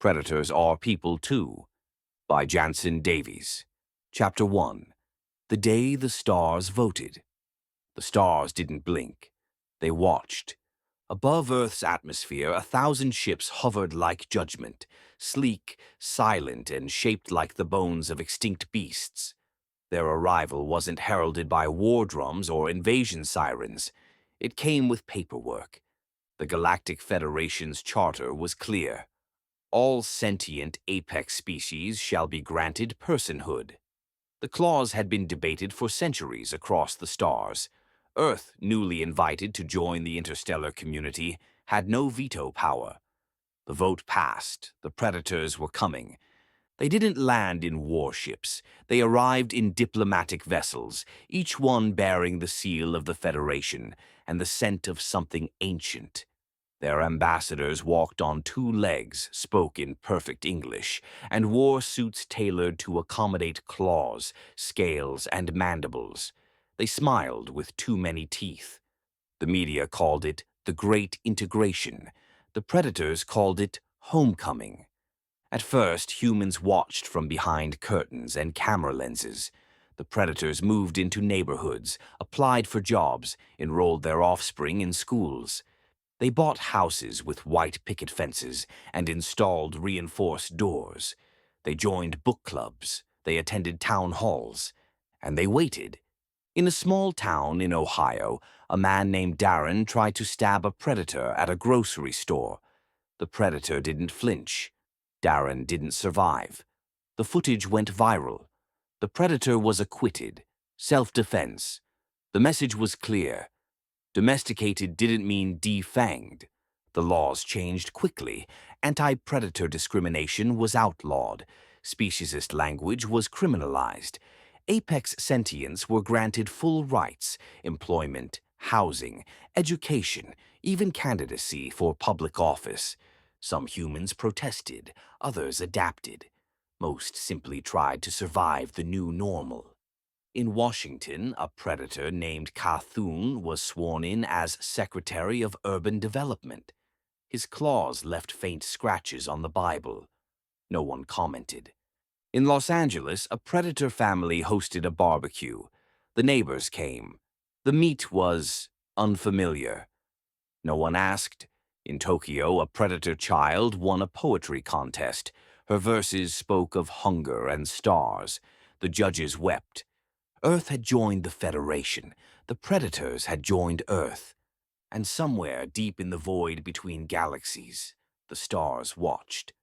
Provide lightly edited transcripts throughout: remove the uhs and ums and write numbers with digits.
Predators Are People Too, by Jansen Davies. Chapter 1. The Day the Stars Voted. The stars didn't blink. They watched. Above Earth's atmosphere, 1,000 ships hovered like judgment, sleek, silent, and shaped like the bones of extinct beasts. Their arrival wasn't heralded by war drums or invasion sirens. It came with paperwork. The Galactic Federation's charter was clear. All sentient apex species shall be granted personhood. The clause had been debated for centuries across the stars. Earth, newly invited to join the interstellar community, had no veto power. The vote passed. The predators were coming. They didn't land in warships. They arrived in diplomatic vessels, each one bearing the seal of the Federation and the scent of something ancient. Their ambassadors walked on 2 legs, spoke in perfect English, and wore suits tailored to accommodate claws, scales, and mandibles. They smiled with too many teeth. The media called it the Great Integration. The predators called it homecoming. At first, humans watched from behind curtains and camera lenses. The predators moved into neighborhoods, applied for jobs, enrolled their offspring in schools. They bought houses with white picket fences and installed reinforced doors. They joined book clubs. They attended town halls. And they waited. In a small town in Ohio, a man named Darren tried to stab a predator at a grocery store. The predator didn't flinch. Darren didn't survive. The footage went viral. The predator was acquitted. Self-defense. The message was clear. Domesticated didn't mean defanged. The laws changed quickly. Anti-predator discrimination was outlawed. Speciesist language was criminalized. Apex sentients were granted full rights, employment, housing, education, even candidacy for public office. Some humans protested, others adapted. Most simply tried to survive the new normal. In Washington, a predator named Cthulhu was sworn in as Secretary of Urban Development. His claws left faint scratches on the Bible. No one commented. In Los Angeles, a predator family hosted a barbecue. The neighbors came. The meat was unfamiliar. No one asked. In Tokyo, a predator child won a poetry contest. Her verses spoke of hunger and stars. The judges wept. Earth had joined the Federation. The predators had joined Earth. And somewhere deep in the void between galaxies, the stars watched.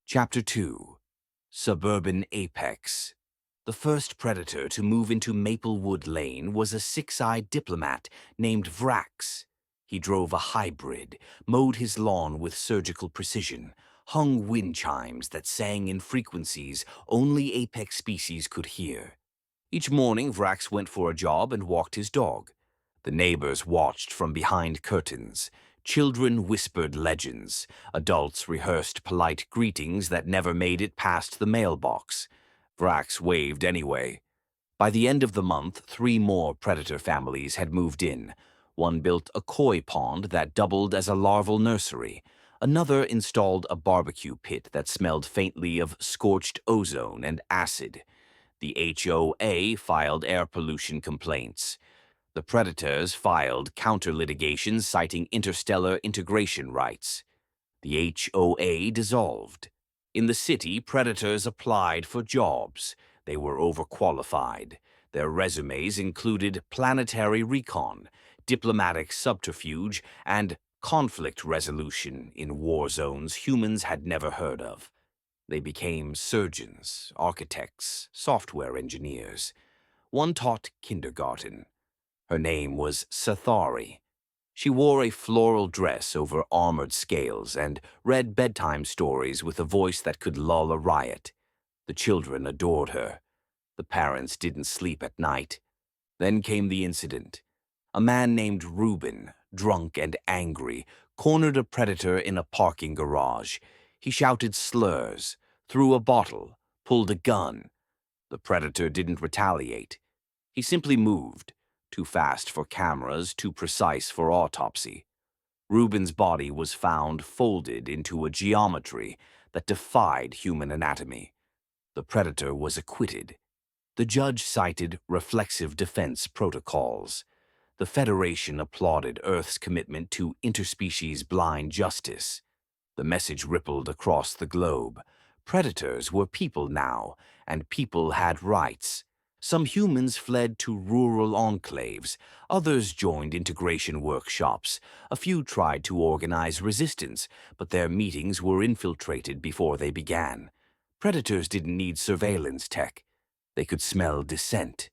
Chapter 2. Suburban Apex. The first predator to move into Maplewood Lane was a 6-eyed diplomat named Vrax. He drove a hybrid, mowed his lawn with surgical precision, hung wind chimes that sang in frequencies only apex species could hear. Each morning, Vrax went for a job and walked his dog. The neighbors watched from behind curtains. Children whispered legends. Adults rehearsed polite greetings that never made it past the mailbox. Vrax waved anyway. By the end of the month, 3 more predator families had moved in. One built a koi pond that doubled as a larval nursery. Another installed a barbecue pit that smelled faintly of scorched ozone and acid. The HOA filed air pollution complaints. The predators filed counter-litigations citing interstellar integration rights. The HOA dissolved. In the city, predators applied for jobs. They were overqualified. Their resumes included planetary recon, diplomatic subterfuge, and conflict resolution in war zones humans had never heard of. They became surgeons, architects, software engineers. One taught kindergarten. Her name was Sathari. She wore a floral dress over armored scales and read bedtime stories with a voice that could lull a riot. The children adored her. The parents didn't sleep at night. Then came the incident. A man named Reuben, drunk and angry, cornered a predator in a parking garage. He shouted slurs, threw a bottle, pulled a gun. The predator didn't retaliate. He simply moved, too fast for cameras, too precise for autopsy. Reuben's body was found folded into a geometry that defied human anatomy. The predator was acquitted. The judge cited reflexive defense protocols. The Federation applauded Earth's commitment to interspecies blind justice. The message rippled across the globe. Predators were people now, and people had rights. Some humans fled to rural enclaves. Others joined integration workshops. A few tried to organize resistance, but their meetings were infiltrated before they began. Predators didn't need surveillance tech. They could smell dissent.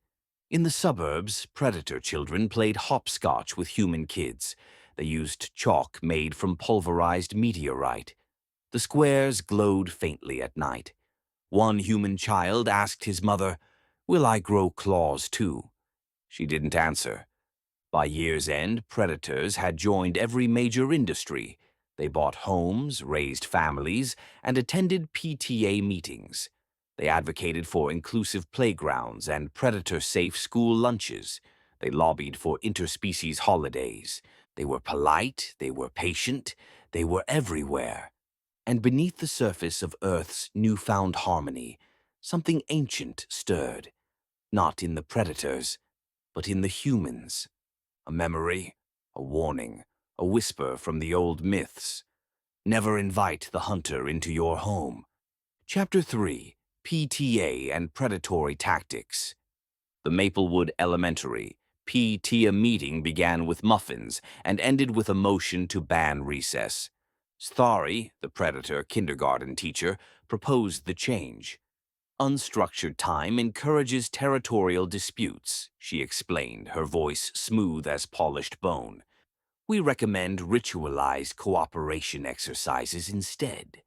In the suburbs, predator children played hopscotch with human kids. They used chalk made from pulverized meteorite. The squares glowed faintly at night. One human child asked his mother, "Will I grow claws too?" She didn't answer. By year's end, predators had joined every major industry. They bought homes, raised families, and attended PTA meetings. They advocated for inclusive playgrounds and predator-safe school lunches. They lobbied for interspecies holidays. They were polite, they were patient, they were everywhere. And beneath the surface of Earth's newfound harmony, something ancient stirred, not in the predators, but in the humans. A memory, a warning, a whisper from the old myths. Never invite the hunter into your home. Chapter 3. PTA and Predatory Tactics. The Maplewood Elementary PTA meeting began with muffins and ended with a motion to ban recess. Stari, the predator kindergarten teacher, proposed the change. Unstructured time encourages territorial disputes, she explained, her voice smooth as polished bone. We recommend ritualized cooperation exercises instead.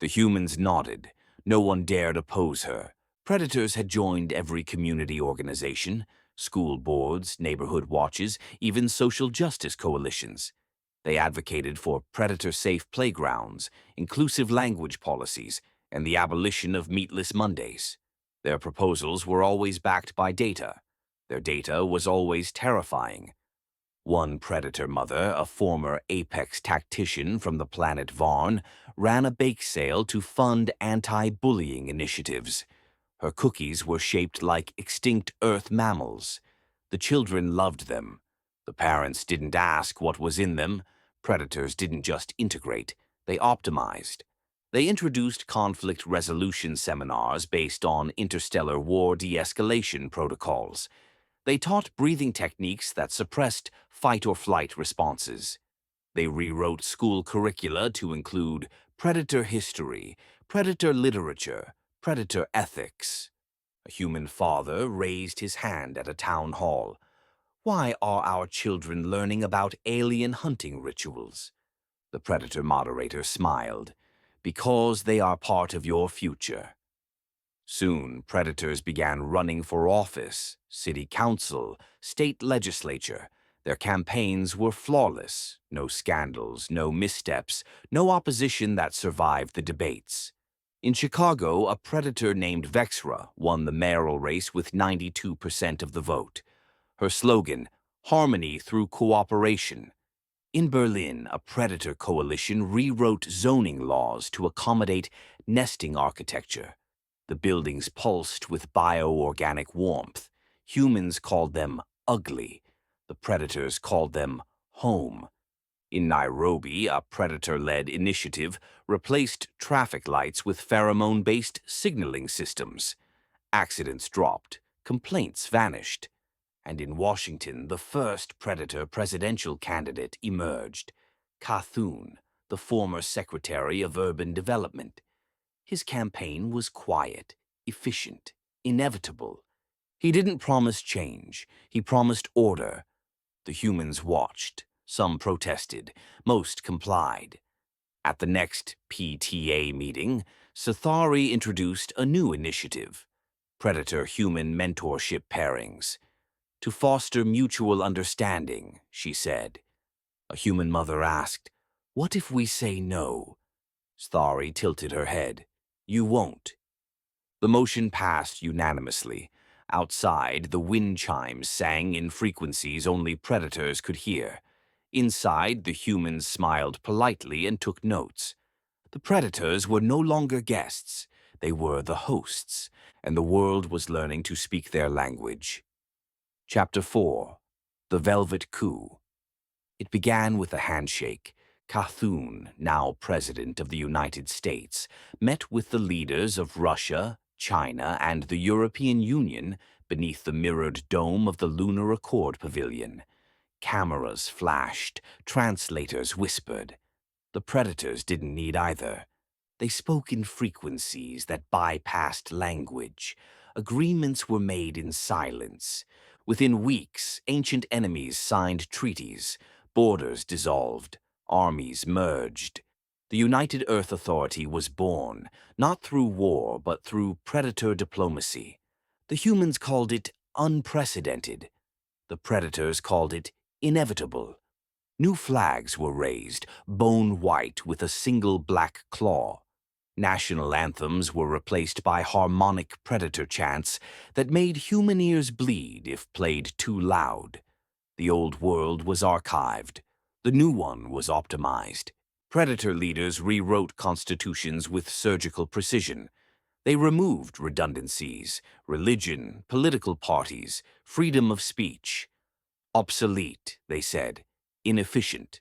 The humans nodded. No one dared oppose her. Predators had joined every community organization, school boards, neighborhood watches, even social justice coalitions. They advocated for predator-safe playgrounds, inclusive language policies, and the abolition of meatless Mondays. Their proposals were always backed by data. Their data was always terrifying. One predator mother, a former apex tactician from the planet Varn, ran a bake sale to fund anti-bullying initiatives. Her cookies were shaped like extinct Earth mammals. The children loved them. The parents didn't ask what was in them. Predators didn't just integrate, they optimized. They introduced conflict resolution seminars based on interstellar war de-escalation protocols. They taught breathing techniques that suppressed fight-or-flight responses. They rewrote school curricula to include predator history, predator literature, predator ethics. A human father raised his hand at a town hall. Why are our children learning about alien hunting rituals? The predator moderator smiled. Because they are part of your future. Soon, predators began running for office, city council, state legislature. Their campaigns were flawless. No scandals, no missteps, no opposition that survived the debates. In Chicago, a predator named Vexra won the mayoral race with 92% of the vote. Her slogan, "Harmony through cooperation." In Berlin, a predator coalition rewrote zoning laws to accommodate nesting architecture. The buildings pulsed with bioorganic warmth. Humans called them ugly. The predators called them home. In Nairobi, a predator-led initiative replaced traffic lights with pheromone-based signaling systems. Accidents dropped. Complaints vanished. And in Washington, the first predator presidential candidate emerged, Cawthon, the former Secretary of Urban Development. His campaign was quiet, efficient, inevitable. He didn't promise change, he promised order. The humans watched. Some protested, most complied. At the next PTA meeting, Sathari introduced a new initiative, predator-human mentorship pairings. To foster mutual understanding, she said. A human mother asked, "What if we say no?" Stari tilted her head. "You won't." The motion passed unanimously. Outside, the wind chimes sang in frequencies only predators could hear. Inside, the humans smiled politely and took notes. The predators were no longer guests. They were the hosts, and the world was learning to speak their language. Chapter 4. The Velvet Coup. It began with a handshake. Cthulhu, now President of the United States, met with the leaders of Russia, China, and the European Union beneath the mirrored dome of the Lunar Accord Pavilion. Cameras flashed, translators whispered. The predators didn't need either. They spoke in frequencies that bypassed language. Agreements were made in silence. Within weeks, ancient enemies signed treaties, borders dissolved, armies merged. The United Earth Authority was born, not through war but through predator diplomacy. The humans called it unprecedented. The predators called it inevitable. New flags were raised, bone white with a single black claw. National anthems were replaced by harmonic predator chants that made human ears bleed if played too loud. The old world was archived. The new one was optimized. Predator leaders rewrote constitutions with surgical precision. They removed redundancies, religion, political parties, freedom of speech. Obsolete, they said, inefficient.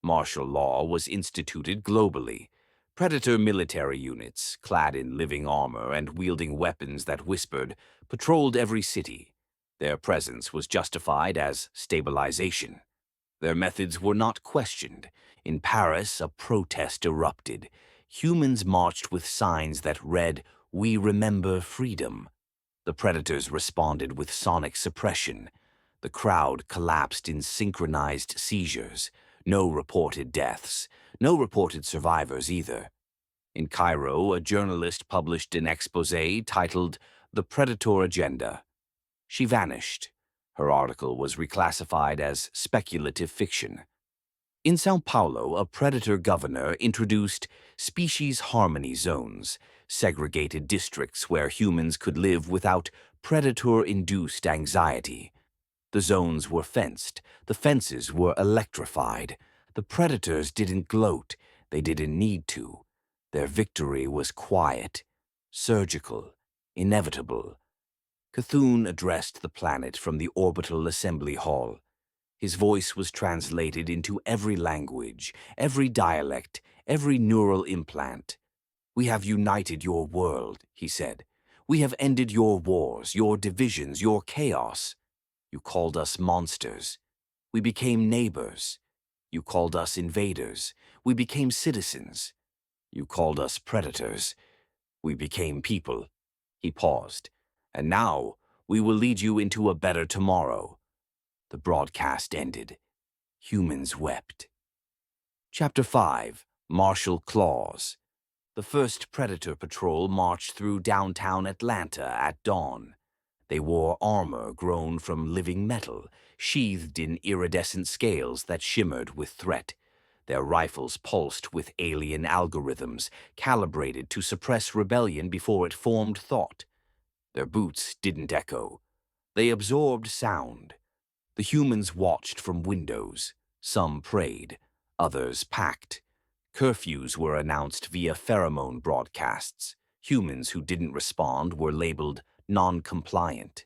Martial law was instituted globally. Predator military units, clad in living armor and wielding weapons that whispered, patrolled every city. Their presence was justified as stabilization. Their methods were not questioned. In Paris, a protest erupted. Humans marched with signs that read, "We remember freedom." The predators responded with sonic suppression. The crowd collapsed in synchronized seizures. No reported deaths. No reported survivors either. In Cairo, a journalist published an exposé titled "The Predator Agenda." She vanished. Her article was reclassified as speculative fiction. In São Paulo, a predator governor introduced species harmony zones, segregated districts where humans could live without predator-induced anxiety. The zones were fenced. The fences were electrified. The predators didn't gloat. They didn't need to. Their victory was quiet, surgical, inevitable. Cthulhu addressed the planet from the orbital assembly hall. His voice was translated into every language, every dialect, every neural implant. "We have united your world," he said. "We have ended your wars, your divisions, your chaos. You called us monsters. We became neighbors. You called us invaders. We became citizens. You called us predators. We became people." He paused. "And now we will lead you into a better tomorrow." The broadcast ended. Humans wept. Chapter 5. Martial Claws. The first Predator patrol marched through downtown Atlanta at dawn. They wore armor grown from living metal, sheathed in iridescent scales that shimmered with threat. Their rifles pulsed with alien algorithms, calibrated to suppress rebellion before it formed thought. Their boots didn't echo. They absorbed sound. The humans watched from windows. Some prayed, others packed. Curfews were announced via pheromone broadcasts. Humans who didn't respond were labeled non-compliant.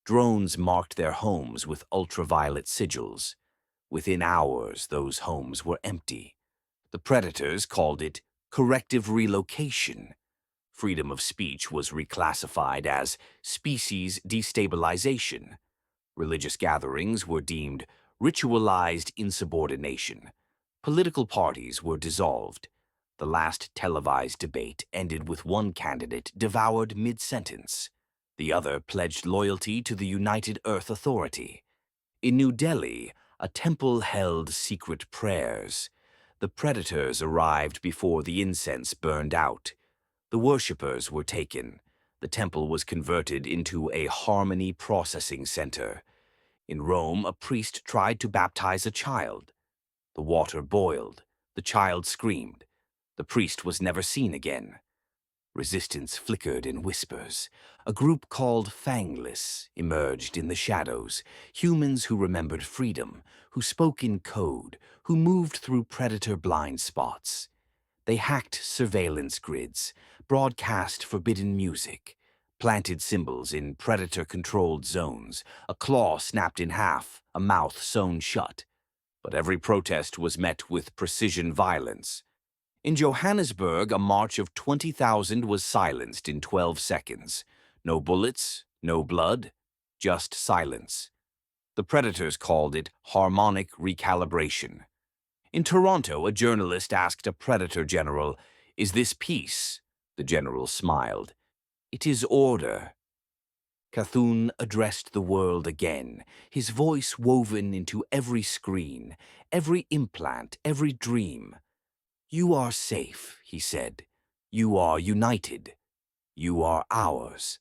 Drones marked their homes with ultraviolet sigils. Within hours, those homes were empty. The predators called it corrective relocation. Freedom of speech was reclassified as species destabilization. Religious gatherings were deemed ritualized insubordination. Political parties were dissolved. The last televised debate ended with one candidate devoured mid-sentence. The other pledged loyalty to the United Earth Authority. In New Delhi, a temple held secret prayers. The predators arrived before the incense burned out. The worshippers were taken. The temple was converted into a harmony processing center. In Rome, a priest tried to baptize a child. The water boiled. The child screamed. The priest was never seen again. Resistance flickered in whispers. A group called Fangless emerged in the shadows, humans who remembered freedom, who spoke in code, who moved through predator blind spots. They hacked surveillance grids, broadcast forbidden music, planted symbols in predator-controlled zones, a claw snapped in half, a mouth sewn shut. But every protest was met with precision violence. In Johannesburg, a march of 20,000 was silenced in 12 seconds. No bullets, no blood, just silence. The predators called it harmonic recalibration. In Toronto, a journalist asked a predator general, "Is this peace?" The general smiled. "It is order." Cthulhu addressed the world again, his voice woven into every screen, every implant, every dream. "You are safe," he said. "You are united. You are ours."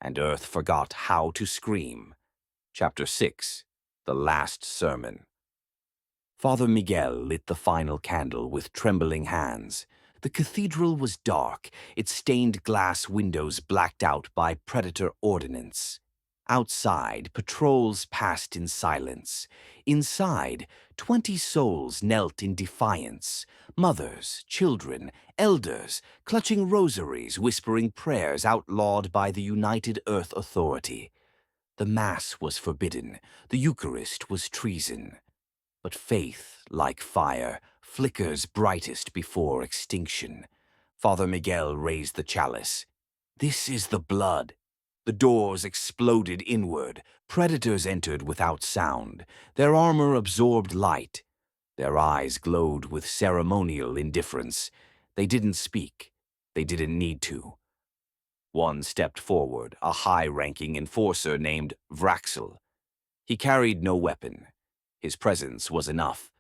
And Earth forgot how to scream. Chapter 6. The Last Sermon. Father Miguel lit the final candle with trembling hands. The cathedral was dark, its stained glass windows blacked out by predator ordnance. Outside, patrols passed in silence. Inside, 20 souls knelt in defiance. Mothers, children, elders, clutching rosaries, whispering prayers outlawed by the United Earth Authority. The Mass was forbidden. The Eucharist was treason. But faith, like fire, flickers brightest before extinction. Father Miguel raised the chalice. "This is the blood." The doors exploded inward. Predators entered without sound. Their armor absorbed light. Their eyes glowed with ceremonial indifference. They didn't speak. They didn't need to. One stepped forward, a high-ranking enforcer named Vraxel. He carried no weapon. His presence was enough.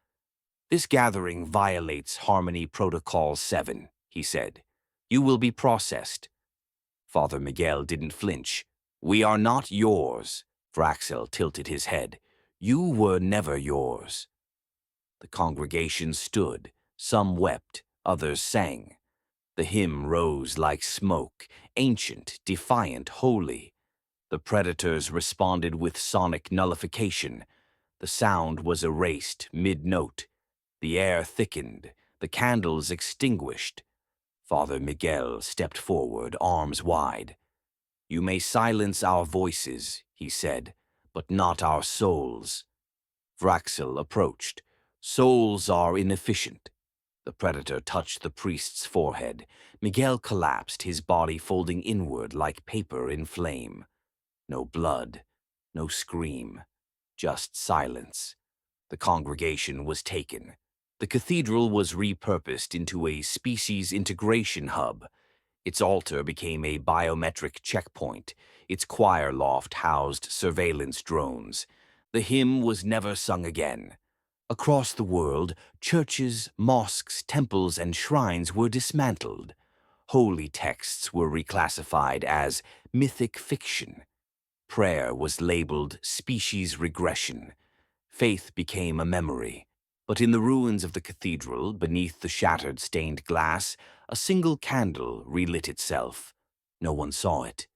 "This gathering violates Harmony Protocol 7, he said. "You will be processed." Father Miguel didn't flinch. "We are not yours." Vraxel tilted his head. "You were never yours." The congregation stood. Some wept, others sang. The hymn rose like smoke, ancient, defiant, holy. The predators responded with sonic nullification. The sound was erased mid-note. The air thickened, the candles extinguished. Father Miguel stepped forward, arms wide. "You may silence our voices," he said, "but not our souls." Vraxel approached. "Souls are inefficient." The predator touched the priest's forehead. Miguel collapsed, his body folding inward like paper in flame. No blood, no scream, just silence. The congregation was taken. The cathedral was repurposed into a species integration hub. Its altar became a biometric checkpoint. Its choir loft housed surveillance drones. The hymn was never sung again. Across the world, churches, mosques, temples, and shrines were dismantled. Holy texts were reclassified as mythic fiction. Prayer was labeled species regression. Faith became a memory. But in the ruins of the cathedral, beneath the shattered stained glass, a single candle relit itself. No one saw it,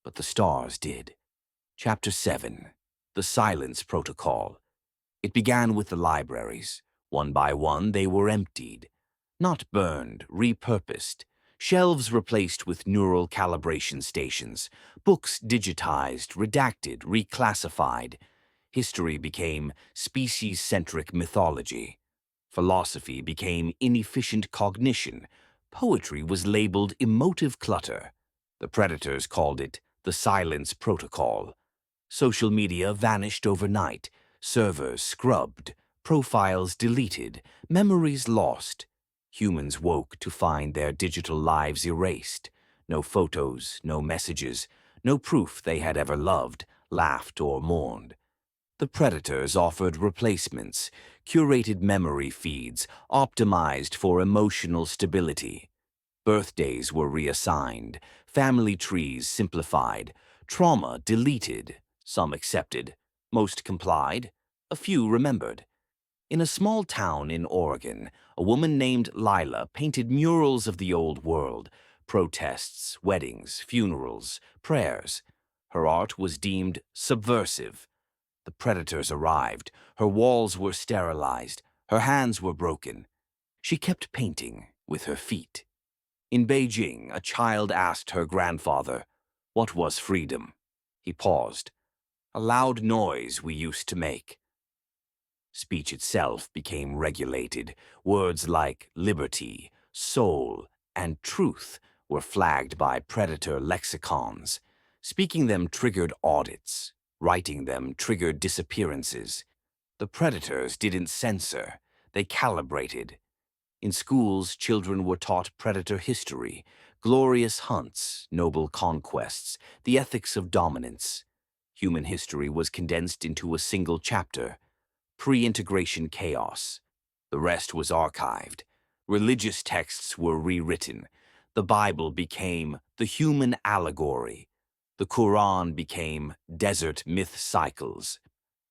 but the stars did. Chapter 7. The Silence Protocol. It began with the libraries. One by one, they were emptied. Not burned, repurposed. Shelves replaced with neural calibration stations. Books digitized, redacted, reclassified. History became species-centric mythology. Philosophy became inefficient cognition. Poetry was labeled emotive clutter. The predators called it the Silence Protocol. Social media vanished overnight. Servers scrubbed, profiles deleted, memories lost. Humans woke to find their digital lives erased. No photos, no messages, no proof they had ever loved, laughed, or mourned. The predators offered replacements, curated memory feeds, optimized for emotional stability. Birthdays were reassigned, family trees simplified, trauma deleted, some accepted, most complied, a few remembered. In a small town in Oregon, a woman named Lila painted murals of the old world, protests, weddings, funerals, prayers. Her art was deemed subversive. The predators arrived. Her walls were sterilized. Her hands were broken. She kept painting with her feet. In Beijing, a child asked her grandfather, "What was freedom?" He paused. "A loud noise we used to make." Speech itself became regulated. Words like liberty, soul, and truth were flagged by predator lexicons. Speaking them triggered audits. Writing them triggered disappearances. The predators didn't censor, they calibrated. In schools, children were taught predator history, glorious hunts, noble conquests, the ethics of dominance. Human history was condensed into a single chapter: pre-integration chaos. The rest was archived. Religious texts were rewritten. The Bible became the human allegory. The Quran became desert myth cycles.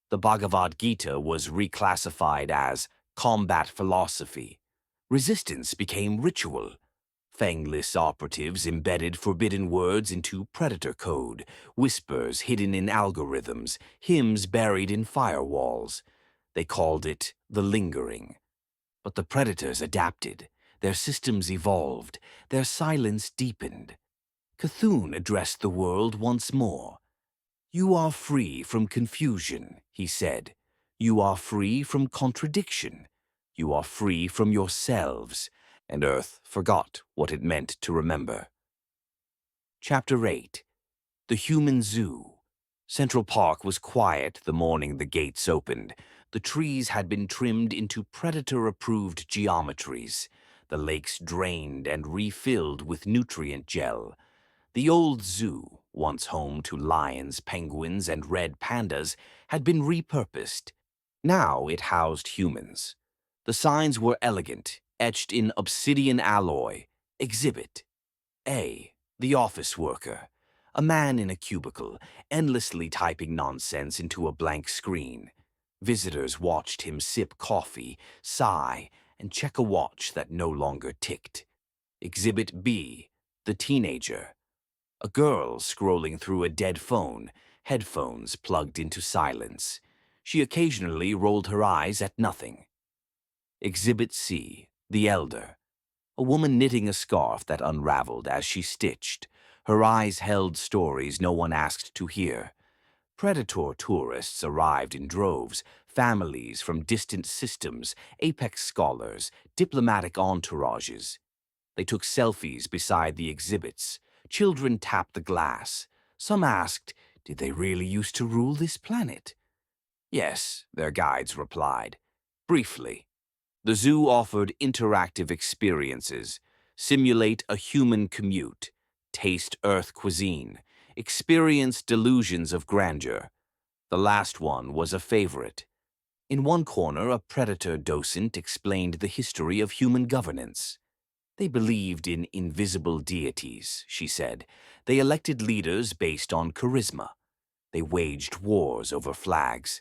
The Bhagavad Gita was reclassified as combat philosophy. Resistance became ritual. Fangless operatives embedded forbidden words into predator code, whispers hidden in algorithms, hymns buried in firewalls. They called it the lingering. But the predators adapted. Their systems evolved. Their silence deepened. Cthulhu addressed the world once more. "You are free from confusion," he said. "You are free from contradiction. You are free from yourselves." And Earth forgot what it meant to remember. Chapter 8. The Human Zoo. Central Park was quiet the morning the gates opened. The trees had been trimmed into predator-approved geometries. The lakes drained and refilled with nutrient gel. The old zoo, once home to lions, penguins, and red pandas, had been repurposed. Now it housed humans. The signs were elegant, etched in obsidian alloy. Exhibit A. The office worker. A man in a cubicle, endlessly typing nonsense into a blank screen. Visitors watched him sip coffee, sigh, and check a watch that no longer ticked. Exhibit B. The teenager. A girl scrolling through a dead phone, headphones plugged into silence. She occasionally rolled her eyes at nothing. Exhibit C. The elder. A woman knitting a scarf that unraveled as she stitched. Her eyes held stories no one asked to hear. Predator tourists arrived in droves, families from distant systems, apex scholars, diplomatic entourages. They took selfies beside the exhibits. Children tapped the glass. Some asked, did they really used to rule this planet? Yes, their guides replied. Briefly. The zoo offered interactive experiences. Simulate a human commute. Taste Earth cuisine. Experience delusions of grandeur. The last one was a favorite. In one corner, a predator docent explained the history of human governance. They believed in invisible deities, she said. They elected leaders based on charisma. They waged wars over flags.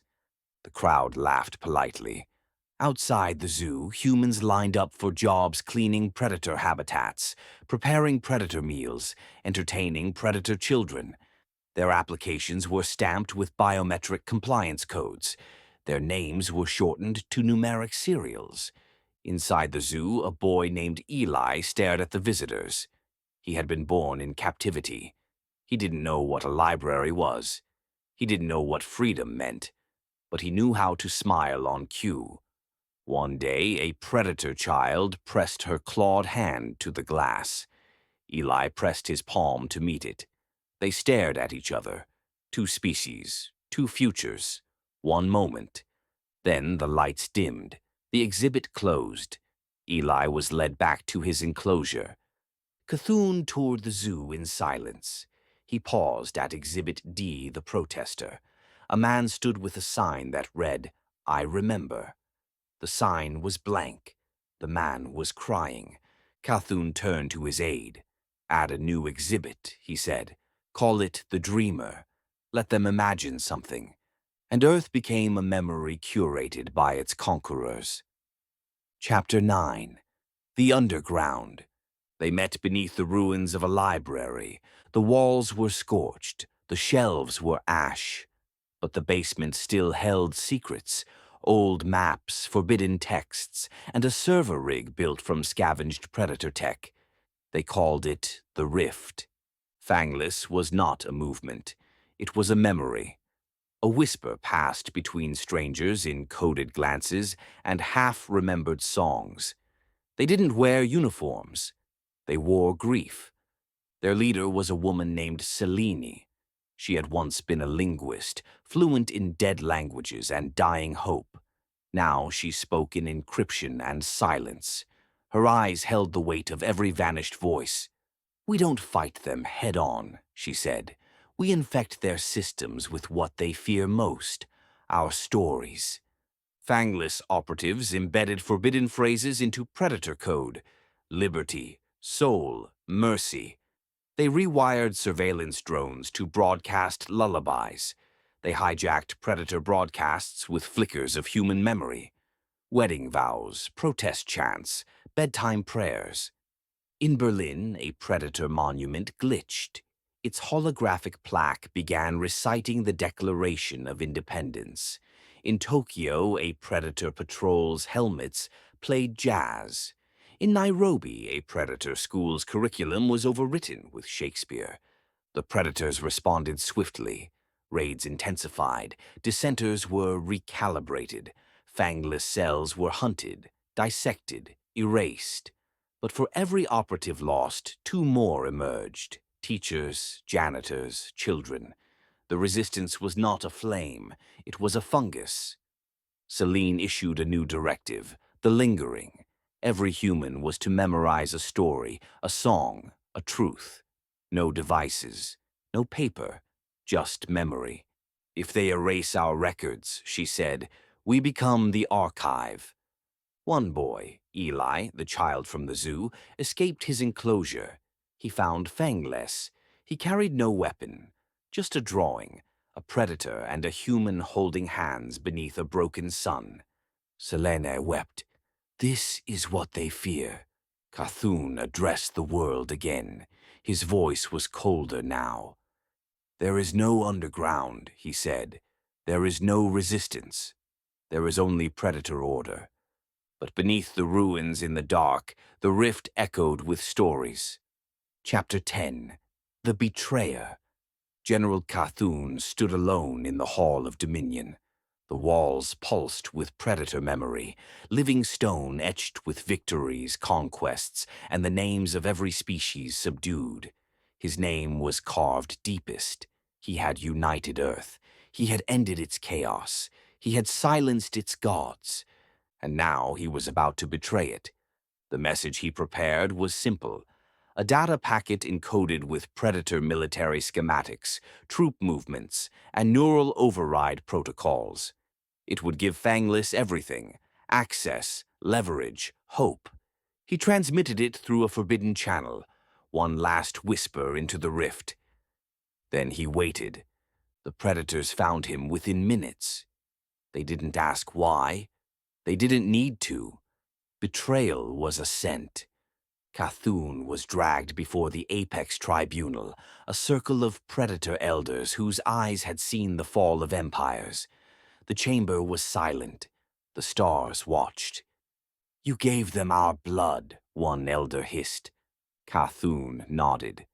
The crowd laughed politely. Outside the zoo, humans lined up for jobs cleaning predator habitats, preparing predator meals, entertaining predator children. Their applications were stamped with biometric compliance codes. Their names were shortened to numeric serials. Inside the zoo, a boy named Eli stared at the visitors. He had been born in captivity. He didn't know what a library was. He didn't know what freedom meant. But he knew how to smile on cue. One day, a predator child pressed her clawed hand to the glass. Eli pressed his palm to meet it. They stared at each other. Two species, two futures, one moment. Then the lights dimmed. The exhibit closed. Eli was led back to his enclosure. Cthulhu toured the zoo in silence. He paused at Exhibit D, the protester. A man stood with a sign that read, "I remember." The sign was blank. The man was crying. Cthulhu turned to his aide. "Add a new exhibit," he said. "Call it the Dreamer. Let them imagine something." And Earth became a memory curated by its conquerors. Chapter 9. The Underground. They met beneath the ruins of a library. The walls were scorched, the shelves were ash, but the basement still held secrets, old maps, forbidden texts, and a server rig built from scavenged predator tech. They called it the Rift. Fangless was not a movement. It was a memory. A whisper passed between strangers in coded glances and half-remembered songs. They didn't wear uniforms. They wore grief. Their leader was a woman named Selene. She had once been a linguist, fluent in dead languages and dying hope. Now she spoke in encryption and silence. Her eyes held the weight of every vanished voice. "We don't fight them head-on," she said. "We infect their systems with what they fear most, our stories." Fangless operatives embedded forbidden phrases into predator code: liberty, soul, mercy. They rewired surveillance drones to broadcast lullabies. They hijacked predator broadcasts with flickers of human memory. Wedding vows, protest chants, bedtime prayers. In Berlin, a predator monument glitched. Its holographic plaque began reciting the Declaration of Independence. In Tokyo, a predator patrol's helmets played jazz. In Nairobi, a predator school's curriculum was overwritten with Shakespeare. The predators responded swiftly. Raids intensified. Dissenters were recalibrated. Fangless cells were hunted, dissected, erased. But for every operative lost, two more emerged: teachers, janitors, children. The resistance was not a flame, it was a fungus. Selene issued a new directive: the lingering. Every human was to memorize a story, a song, a truth. No devices, no paper, just memory. "If they erase our records," she said, "we become the archive." One boy, Eli, the child from the zoo, escaped his enclosure. He found Fangless. He carried no weapon, just a drawing, a predator and a human holding hands beneath a broken sun. Selene wept. "This is what they fear." Cthulhu addressed the world again. His voice was colder now. "There is no underground," he said. "There is no resistance. There is only predator order." But beneath the ruins in the dark, the rift echoed with stories. Chapter 10. The Betrayer. General Cthulhu stood alone in the Hall of Dominion. The walls pulsed with predator memory, living stone etched with victories, conquests, and the names of every species subdued. His name was carved deepest. He had united Earth. He had ended its chaos. He had silenced its gods. And now he was about to betray it. The message he prepared was simple: a data packet encoded with predator military schematics, troop movements, and neural override protocols. It would give Fangless everything: access, leverage, hope. He transmitted it through a forbidden channel, one last whisper into the rift. Then he waited. The predators found him within minutes. They didn't ask why. They didn't need to. Betrayal was a scent. Cthulhu was dragged before the Apex Tribunal, a circle of predator elders whose eyes had seen the fall of empires. The chamber was silent. The stars watched. "You gave them our blood," one elder hissed. Cthulhu nodded.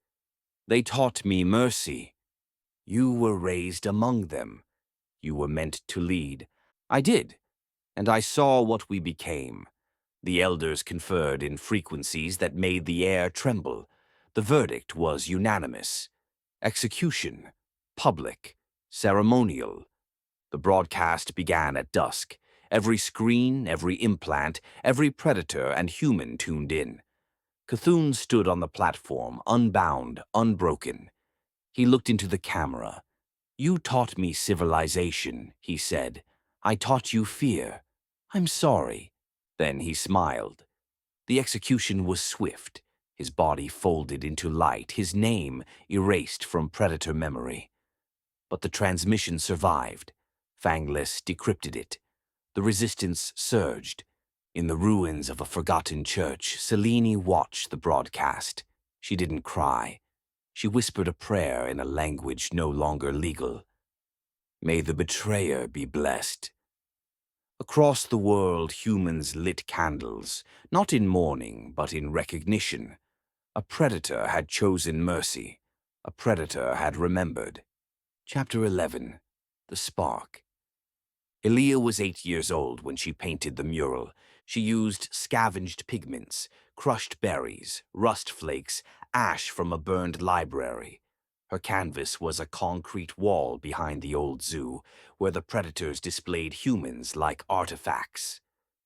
"They taught me mercy." "You were raised among them. You were meant to lead." "I did. And I saw what we became." The elders conferred in frequencies that made the air tremble. The verdict was unanimous. Execution. Public. Ceremonial. The broadcast began at dusk. Every screen, every implant, every predator and human tuned in. Cthulhu stood on the platform, unbound, unbroken. He looked into the camera. "You taught me civilization," he said. "I taught you fear. I'm sorry." Then he smiled. The execution was swift. His body folded into light, his name erased from predator memory. But the transmission survived. Fangless decrypted it. The resistance surged. In the ruins of a forgotten church, Selene watched the broadcast. She didn't cry. She whispered a prayer in a language no longer legal. May the betrayer be blessed. Across the world, humans lit candles, not in mourning, but in recognition. A predator had chosen mercy. A predator had remembered. Chapter 11. The Spark. Elia was 8 years old when she painted the mural. She used scavenged pigments, crushed berries, rust flakes, ash from a burned library. Her canvas was a concrete wall behind the old zoo, where the predators displayed humans like artifacts.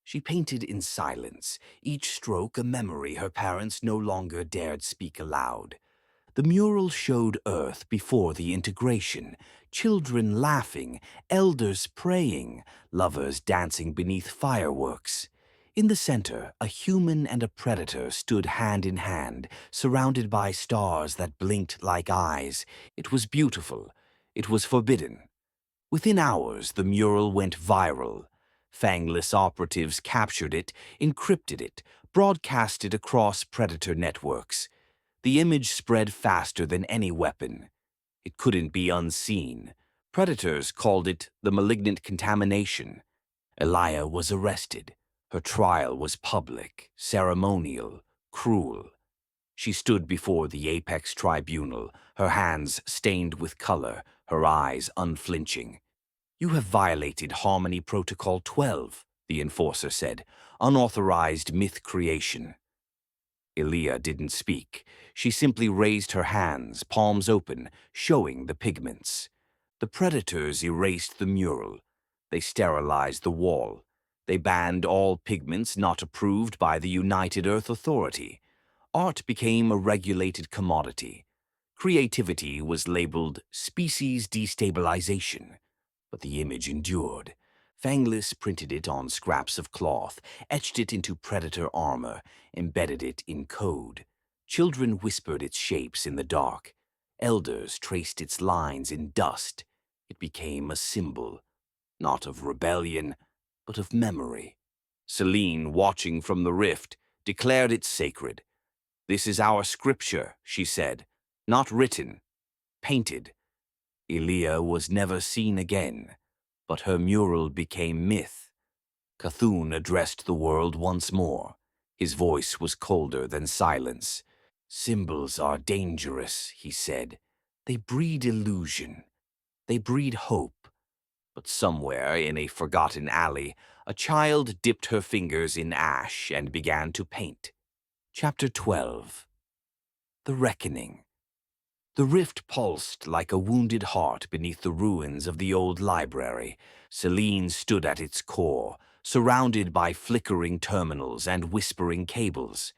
She painted in silence, each stroke a memory her parents no longer dared speak aloud. The mural showed Earth before the integration, children laughing, elders praying, lovers dancing beneath fireworks. In the center, a human and a predator stood hand in hand, surrounded by stars that blinked like eyes. It was beautiful. It was forbidden. Within hours, the mural went viral. Fangless operatives captured it, encrypted it, broadcast it across predator networks. The image spread faster than any weapon. It couldn't be unseen. Predators called it the malignant contamination. Elia was arrested. Her trial was public, ceremonial, cruel. She stood before the apex tribunal, her hands stained with color, her eyes unflinching. You have violated Harmony Protocol 12, the enforcer said. Unauthorized myth creation. Elia didn't speak. She simply raised her hands, palms open, showing the pigments. The predators erased the mural. They sterilized the wall. They banned all pigments not approved by the United Earth Authority. Art became a regulated commodity. Creativity was labeled species destabilization. But the image endured. Fangless printed it on scraps of cloth, etched it into predator armor, embedded it in code. Children whispered its shapes in the dark. Elders traced its lines in dust. It became a symbol, not of rebellion, but of memory. Selene, watching from the rift, declared it sacred. This is our scripture, she said, not written, painted. Elia was never seen again, but her mural became myth. Cthulhu addressed the world once more. His voice was colder than silence. Symbols are dangerous, he said. They breed illusion. They breed hope. But somewhere in a forgotten alley, a child dipped her fingers in ash and began to paint. Chapter 12. The Reckoning. The rift pulsed like a wounded heart beneath the ruins of the old library. Selene stood at its core, surrounded by flickering terminals and whispering cables.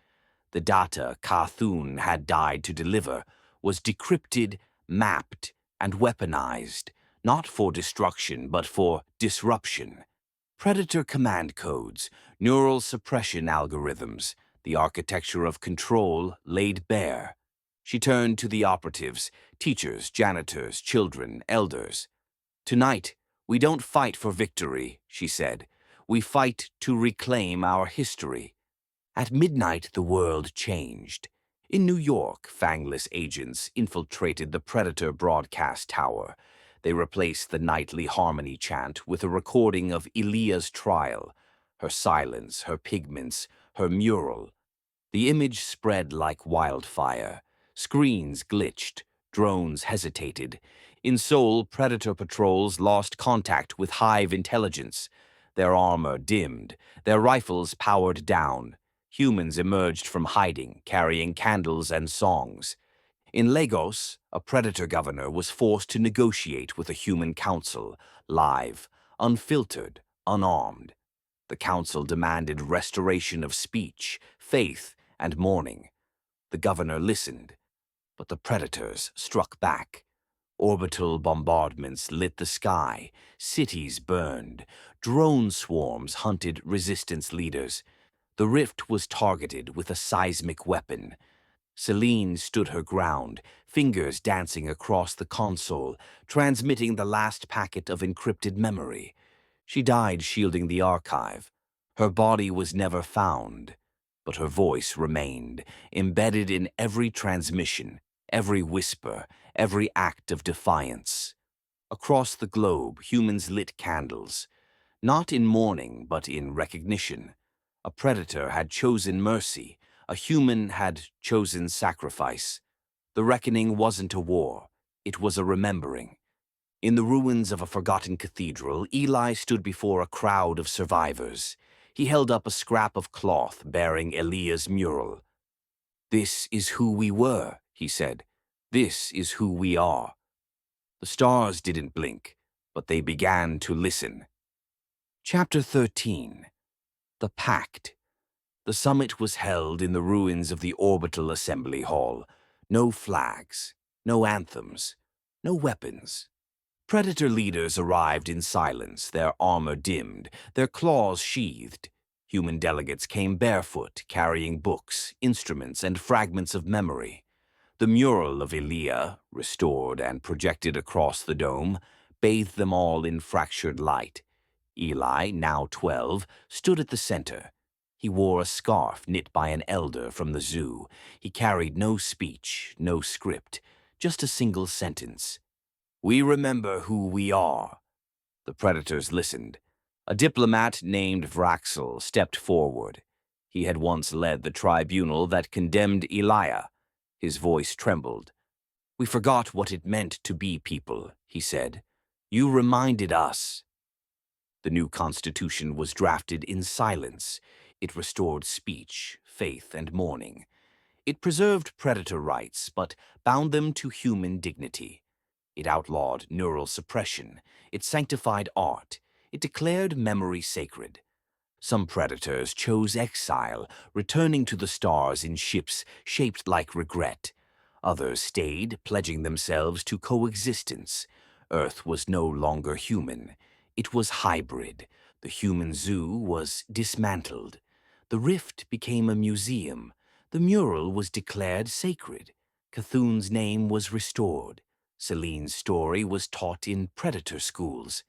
The data Cthulhu had died to deliver was decrypted, mapped, and weaponized, not for destruction but for disruption. Predator command codes, neural suppression algorithms, the architecture of control laid bare. She turned to the operatives, teachers, janitors, children, elders. Tonight, we don't fight for victory, she said. We fight to reclaim our history. At midnight, the world changed. In New York, fangless agents infiltrated the Predator broadcast tower. They replaced the nightly harmony chant with a recording of Elia's trial, her silence, her pigments, her mural. The image spread like wildfire. Screens glitched, drones hesitated. In Seoul, Predator patrols lost contact with Hive intelligence. Their armor dimmed, their rifles powered down. Humans emerged from hiding, carrying candles and songs. In Lagos, a Predator governor was forced to negotiate with a human council, live, unfiltered, unarmed. The council demanded restoration of speech, faith, and mourning. The governor listened, but the predators struck back. Orbital bombardments lit the sky, cities burned, drone swarms hunted resistance leaders. The rift was targeted with a seismic weapon. Selene stood her ground, fingers dancing across the console, transmitting the last packet of encrypted memory. She died shielding the archive. Her body was never found, but her voice remained, embedded in every transmission, every whisper, every act of defiance. Across the globe, humans lit candles, not in mourning, but in recognition. A predator had chosen mercy, a human had chosen sacrifice. The reckoning wasn't a war, it was a remembering. In the ruins of a forgotten cathedral, Eli stood before a crowd of survivors. He held up a scrap of cloth bearing Elia's mural. "This is who we were," he said. "This is who we are." The stars didn't blink, but they began to listen. Chapter 13. The Pact. The summit was held in the ruins of the orbital assembly hall. No flags, no anthems, no weapons. Predator leaders arrived in silence, their armor dimmed, their claws sheathed. Human delegates came barefoot, carrying books, instruments, and fragments of memory. The mural of Elia, restored and projected across the dome, bathed them all in fractured light. Eli, now 12, stood at the center. He wore a scarf knit by an elder from the zoo. He carried no speech, no script, just a single sentence. "We remember who we are." The predators listened. A diplomat named Vraxel stepped forward. He had once led the tribunal that condemned Elia. His voice trembled. "We forgot what it meant to be people," he said. "You reminded us." The new constitution was drafted in silence. It restored speech, faith, and mourning. It preserved predator rights, but bound them to human dignity. It outlawed neural suppression. It sanctified art. It declared memory sacred. Some predators chose exile, returning to the stars in ships shaped like regret. Others stayed, pledging themselves to coexistence. Earth was no longer human. It was hybrid. The human zoo was dismantled. The rift became a museum. The mural was declared sacred. Cthulhu's name was restored. Celine's story was taught in predator schools.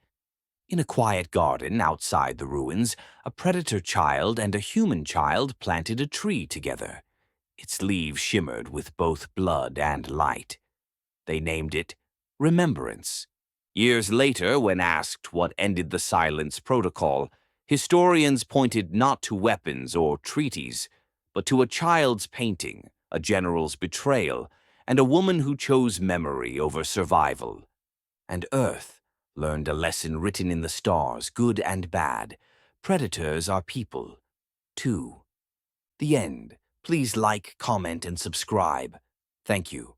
In a quiet garden outside the ruins, a predator child and a human child planted a tree together. Its leaves shimmered with both blood and light. They named it Remembrance. Years later, when asked what ended the Silence Protocol, historians pointed not to weapons or treaties, but to a child's painting, a general's betrayal, and a woman who chose memory over survival. And Earth learned a lesson written in the stars, good and bad. Predators are people, too. The end. Please like, comment, and subscribe. Thank you.